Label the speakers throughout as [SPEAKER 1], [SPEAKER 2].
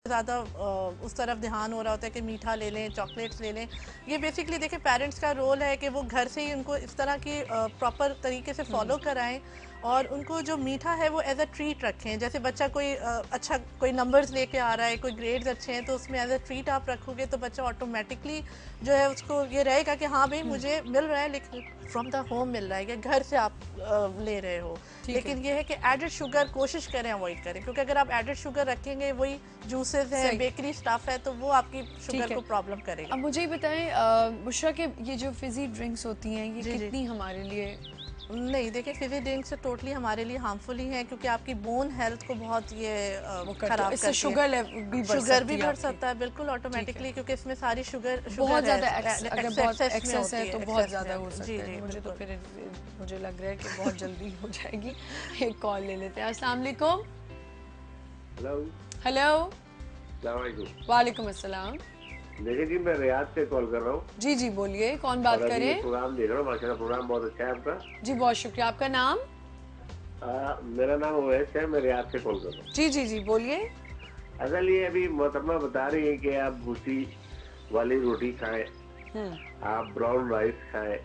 [SPEAKER 1] ज़्यादा उस तरफ ध्यान हो रहा होता है कि मीठा ले लें, चॉकलेट्स ले लें। ये बेसिकली देखिए पेरेंट्स का रोल है कि वो घर से ही उनको इस तरह की प्रॉपर तरीके से फॉलो कराएं और उनको जो मीठा है वो एज अ ट्रीट रखें। जैसे बच्चा कोई अच्छा कोई नंबर्स लेके आ रहा है, कोई ग्रेड्स अच्छे हैं, तो उसमें एज अ ट्रीट आप रखोगे तो बच्चा ऑटोमेटिकली जो है उसको ये रहेगा कि हाँ भाई मुझे मिल रहा है, लेकिन फ्रॉम द होम मिल रहा है, या घर से आप ले रहे हो। लेकिन ये है कि एडेड शुगर कोशिश करें अवॉइड करें, क्योंकि अगर आप एडेड शुगर रखेंगे, वही जूसेस हैं, बेकरी स्टफ है, तो वो आपकी शुगर को प्रॉब्लम करेगा।
[SPEAKER 2] अब मुझे ही बताएं बुशरा के ये जो फिजी ड्रिंक्स होती हैं ये कितनी हमारे लिए?
[SPEAKER 1] नहीं देखिए, फिजी ड्रिंक से टोटली हमारे लिए हार्मफुल ही है, क्योंकि आपकी बोन हेल्थ को बहुत ये खराब करती है।
[SPEAKER 2] शुगर भी
[SPEAKER 1] बढ़ सकता है बिल्कुल ऑटोमेटिकली, क्योंकि इसमें सारी शुगर
[SPEAKER 2] बहुत ज्यादा अगर बहुत एक्सेस है तो बहुत ज्यादा हो सकता है। मुझे तो फिर मुझे लग रहा है कि बहुत जल्दी हो जाएगी। एक कॉल ले लेते हैं। अस्सलाम वालेकुम। हेलो। वालेकुम अस्सलाम।
[SPEAKER 3] देखिए जी, मैं रियाद से कॉल कर रहा हूँ।
[SPEAKER 2] जी जी बोलिए, कौन बात करें?
[SPEAKER 3] प्रोग्राम देख रहा हूँ, माशाल्लाह प्रोग्राम बहुत अच्छा है आपका।
[SPEAKER 2] जी बहुत शुक्रिया। आपका नाम?
[SPEAKER 3] मेरा नाम ओवैस है, मैं रियाद से कॉल कर रहा हूँ।
[SPEAKER 2] जी जी जी बोलिए।
[SPEAKER 3] असल ये अभी मोहतरमा बता रही है कि आप भूसी वाली रोटी खाएं, आप ब्राउन राइस खाएं,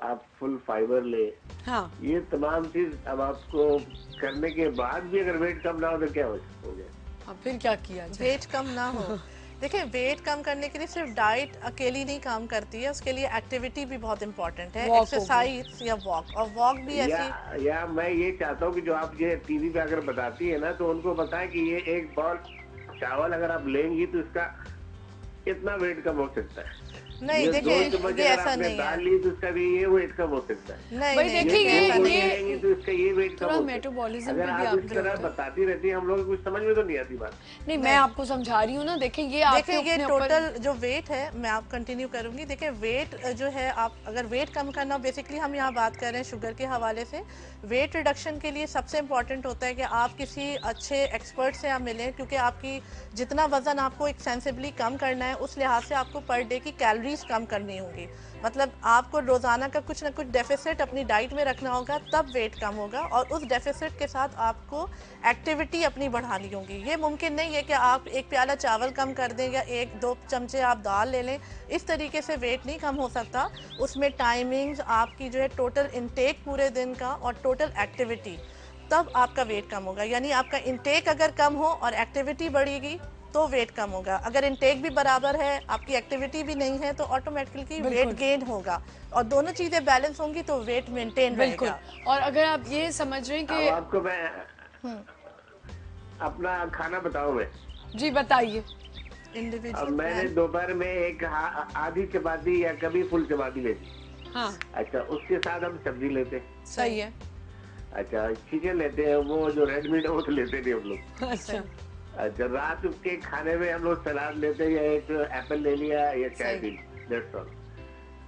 [SPEAKER 3] आप फुल फाइबर ले।
[SPEAKER 2] हाँ।
[SPEAKER 3] ये तमाम चीज अब आपको करने के बाद भी अगर वेट कम ना हो तो क्या हो गया?
[SPEAKER 2] अब फिर क्या किया जाए?
[SPEAKER 1] वेट कम ना हो देखिए, वेट कम करने के लिए सिर्फ डाइट अकेली नहीं काम करती है, उसके लिए एक्टिविटी भी बहुत इंपॉर्टेंट है, एक्सरसाइज या वॉक। और वॉक भी ऐसी
[SPEAKER 3] या मैं ये चाहता हूँ कि जो आप ये टीवी पे अगर बताती है ना, तो उनको बताएं कि ये एक बाउल चावल अगर आप लेंगी तो इसका इतना वेट कम हो सकता है।
[SPEAKER 1] नहीं देखिए, ये ऐसा नहीं
[SPEAKER 3] दाल ली तो उसका भी ये वेट कम हो सकता है।
[SPEAKER 1] नहीं
[SPEAKER 3] देखिए तो इसका ये वेट कम हो सकता है।
[SPEAKER 2] मेटाबॉलिज्म
[SPEAKER 3] अगर आप इस तरह बताती रहती है, हम लोग कुछ समझ में तो नहीं आती बात।
[SPEAKER 2] नहीं, मैं आपको समझा रही हूँ ना। देखिए
[SPEAKER 1] ये टोटल जो वेट है, मैं आप कंटिन्यू करूंगी। देखिए वेट जो है, आप अगर वेट कम करना, बेसिकली हम यहाँ बात कर रहे हैं शुगर के हवाले से। वेट रिडक्शन के लिए सबसे इम्पोर्टेंट होता है कि आप किसी अच्छे एक्सपर्ट से आप मिलें, क्योंकि आपकी जितना वजन आपको एक सेंसिबली कम करना है, उस लिहाज से आपको पर डे की कैलोरीज कम करनी होगी। मतलब आपको रोजाना का कुछ ना कुछ डेफिसिट अपनी डाइट में रखना होगा, तब वेट कम होगा। और उस डेफिसिट के साथ आपको एक्टिविटी अपनी बढ़ानी होगी। ये मुमकिन नहीं है कि आप एक प्याला चावल कम कर दें या 1-2 चमचे आप दाल ले लें, इस तरीके से वेट नहीं कम हो सकता। उसमें टाइमिंग्स, आपकी जो है टोटल इनटेक पूरे दिन का और टोटल एक्टिविटी, तब आपका वेट कम होगा। यानी आपका इनटेक अगर कम हो और एक्टिविटी बढ़ेगी तो वेट कम होगा। अगर इनटेक भी बराबर है, आपकी एक्टिविटी भी नहीं है, तो ऑटोमेटिकली वेट गेन होगा। और दोनों चीजें बैलेंस होंगी तो वेट मेंटेन रहेगा।
[SPEAKER 2] और अगर आप ये समझ रहे हैं कि
[SPEAKER 3] आपको मैं अपना खाना बताऊं मैं?
[SPEAKER 2] जी बताइए।
[SPEAKER 3] अब मैंने दोपहर में एक आधी चपाती या कभी फुल चपाती लेती।
[SPEAKER 2] हाँ।
[SPEAKER 3] अच्छा, उसके साथ हम सब्जी लेते।
[SPEAKER 2] सही है।
[SPEAKER 3] अच्छा, चिकन लेते हैं, वो जो रेड मीट है वो तो लेते नहीं हम लोग।
[SPEAKER 2] अच्छा।
[SPEAKER 3] अच्छा, रात के खाने में हम लोग सलाद लेते हैं, या एक एप्पल ले लिया या चाय पी ली, दैट्स ऑल।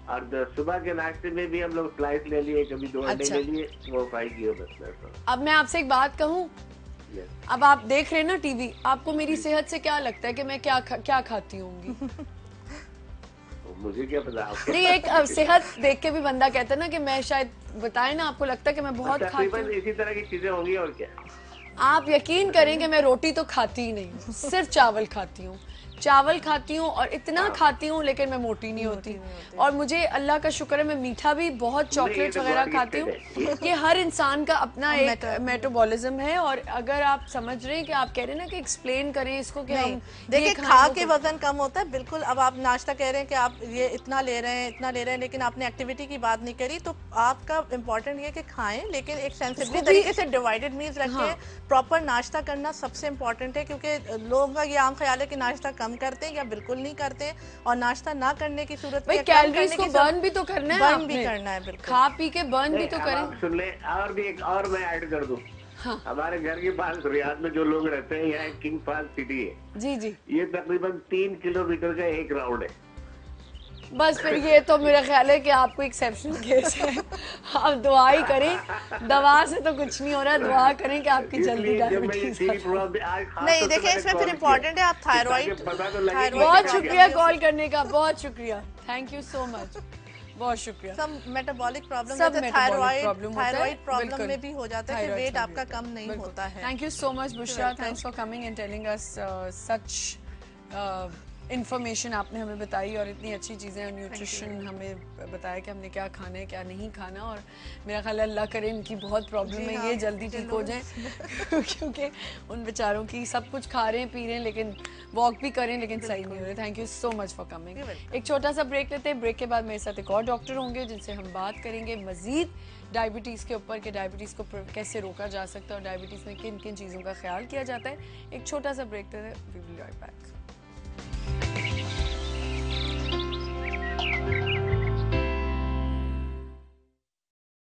[SPEAKER 3] और सुबह के नाश्ते में भी हम लोग स्लाइस ले लिए, कभी 2 अंडे ले लिए, वो फ्राई किए, बस दैट्स ऑल।
[SPEAKER 2] अब मैं आपसे एक बात कहूँ, अब आप देख रहे हैं ना टीवी, आपको मेरी सेहत से क्या लगता है कि मैं क्या खाती होंगी?
[SPEAKER 3] मुझे क्या पता।
[SPEAKER 2] नहीं, एक सेहत देख के भी बंदा कहता है ना कि मैं शायद बताए ना, आपको लगता है कि मैं बहुत खाती हूँ।
[SPEAKER 3] इसी तरह की चीजें होंगी और क्या।
[SPEAKER 2] आप यकीन करेंगे मैं रोटी तो खाती ही नहीं, सिर्फ चावल खाती हूँ। और इतना खाती हूँ, लेकिन मैं मोटी नहीं होती। और मुझे अल्लाह का शुक्र है, मैं मीठा भी बहुत, चॉकलेट्स वगैरह खाती हूँ। ये हर इंसान का अपना एक मेटाबॉलिज्म है। और अगर आप समझ रहे हैं कि आप कह रहे हैं ना कि एक्सप्लेन करें इसको कि हम
[SPEAKER 1] देखिए खा के वजन कम होता है बिल्कुल। अब आप नाश्ता कह रहे हैं कि आप ये इतना ले रहे हैं, लेकिन आपने एक्टिविटी की बात नहीं करी। तो आपका इम्पोर्टेंट ये कि खाएं, लेकिन एक सेंसिबल तरीके से डिवाइडेड मील्स रखें। प्रॉपर नाश्ता करना सबसे इम्पोर्टेंट है, क्योंकि लोगों का ये आम ख्याल है कि नाश्ता कम करते हैं या बिल्कुल नहीं करते हैं। और नाश्ता ना करने की सूरत में
[SPEAKER 2] कैलोरीज को बर्न भी तो करना है,
[SPEAKER 1] बर्न भी करना है, बिल्कुल
[SPEAKER 2] खा पी के बर्न भी तो करें।
[SPEAKER 3] सुन ले, और भी एक और मैं ऐड कर दूं। हाँ। हमारे घर के पास रियाद में जो लोग रहते हैं, यहाँ किंग फाहद सिटी है।
[SPEAKER 2] जी जी।
[SPEAKER 3] ये तकरीबन 3 किलोमीटर का एक राउंड है।
[SPEAKER 2] बस फिर ये तो मेरा ख्याल है कि आपको एक्सेप्शनल केस है। आप दुआ ही करें, दवा से तो कुछ नहीं हो रहा। दुआ करें कि आपकी जल्दी डायबिटीज।
[SPEAKER 1] नहीं देखिए, इसमें फिर इम्पोर्टेंट है आप थायराइड।
[SPEAKER 2] बहुत शुक्रिया कॉल करने का, बहुत शुक्रिया, थैंक यू सो मच। बहुत शुक्रिया।
[SPEAKER 1] सब मेटाबॉलिक प्रॉब्लम,
[SPEAKER 2] सब
[SPEAKER 1] जैसे
[SPEAKER 2] metabolic problem होता है,
[SPEAKER 1] थायराइड प्रॉब्लम
[SPEAKER 2] बिल्कुल।
[SPEAKER 1] में भी हो जाता है कि
[SPEAKER 2] Thyroid
[SPEAKER 1] वेट
[SPEAKER 2] में
[SPEAKER 1] आपका
[SPEAKER 2] भी
[SPEAKER 1] कम नहीं
[SPEAKER 2] बिल्कुल।
[SPEAKER 1] होता है।
[SPEAKER 2] Thank you so much Bushra, thanks for coming and telling us such information आपने हमें बताई और इतनी अच्छी चीज़ें, न्यूट्रिशन हमें बताया कि हमने क्या खाना है क्या नहीं खाना। और मेरा ख्याल है अल्लाह करे इनकी बहुत प्रॉब्लम है, ये जल्दी ठीक हो जाए क्योंकि उन बेचारों की सब कुछ खा रहे हैं पी रहे हैं लेकिन वॉक भी करें लेकिन सही नहीं हो रहे। Thank you so much for coming. एक छोटा सा ब्रेक लेते हैं, ब्रेक के बाद मेरे साथ एक और डॉक्टर होंगे जिनसे हम बात करेंगे मजीद डायबिटीज़ के ऊपर कि डायबिटीज़ को कैसे रोका जा सकता है और डायबिटीज़ में किन किन चीज़ों का ख्याल किया जाता है। एक छोटा सा ब्रेक लेते हैं, we will be right back.